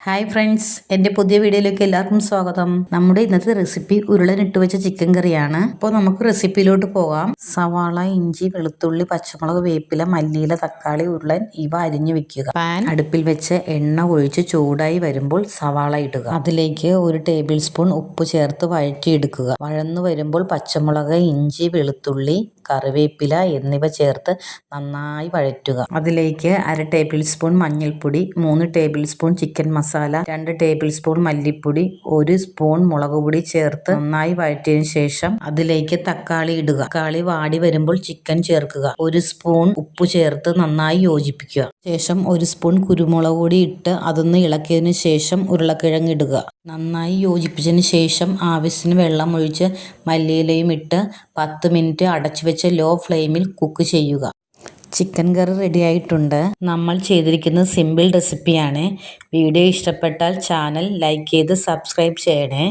Hi friends, എൻ്റെ പുതിയ വീഡിയോയിലേക്ക് എല്ലാവർക്കും സ്വാഗതം. നമ്മുടെ ഇന്നത്തെ റെസിപ്പി ഉരുളനിട്ട് വെച്ച ചിക്കൻ കറിയാണ്. അപ്പോൾ നമുക്ക് റെസിപ്പിയിലോട്ട് പോകാം. സവാള, ഇഞ്ചി, വെളുത്തുള്ളി, പച്ചമുളക്, വേപ്പില, മല്ലിയില, തക്കാളി, ഉരുളൻ ഇവ അരിഞ്ഞു വെക്കുക. പാൻ അടുപ്പിൽ വെച്ച് എണ്ണ ഒഴിച്ച് ചൂടായി വരുമ്പോൾ സവാള ഇടുക. അതിലേക്ക് 1 ടേബിൾ സ്പൂൺ ഉപ്പ് ചേർത്ത് വഴറ്റിയെടുക്കുക. വഴന്നു വരുമ്പോൾ പച്ചമുളക്, ഇഞ്ചി, വെളുത്തുള്ളി, കറിവേപ്പില എന്നിവ ചേർത്ത് നന്നായി വഴറ്റുക. അതിലേക്ക് 1/2 ടേബിൾ സ്പൂൺ മഞ്ഞൾപ്പൊടി, 3 table spoon chicken masala, 2 table spoon മല്ലിപ്പൊടി, 1 സ്പൂൺ മുളക് പൊടി ചേർത്ത് നന്നായി വഴറ്റിയതിനു ശേഷം അതിലേക്ക് തക്കാളി ഇടുക. തക്കാളി വാടി വരുമ്പോൾ ചിക്കൻ ചേർക്കുക. 1 സ്പൂൺ ഉപ്പ് ചേർത്ത് നന്നായി യോജിപ്പിക്കുക. ശേഷം 1 സ്പൂൺ കുരുമുളക് പൊടി ഇട്ട് അതൊന്ന് ഇളക്കിയതിനു ശേഷം ഉരുളക്കിഴങ്ങ് ഇടുക. നന്നായി യോജിപ്പിച്ചതിന് ശേഷം ആവശ്യത്തിന് വെള്ളം ഒഴിച്ച് മല്ലിയിലയും ഇട്ട് 10 മിനിറ്റ് അടച്ചു വെച്ച് ലോ ഫ്ലെയിമിൽ കുക്ക് ചെയ്യുക. ചിക്കൻ കറി റെഡി ആയിട്ടുണ്ട്. നമ്മൾ ചെയ്തിരിക്കുന്നത് സിമ്പിൾ റെസിപ്പിയാണ്. വീഡിയോ ഇഷ്ടപ്പെട്ടാൽ ചാനൽ ലൈക്ക് ചെയ്ത് സബ്സ്ക്രൈബ് ചെയ്യണേ.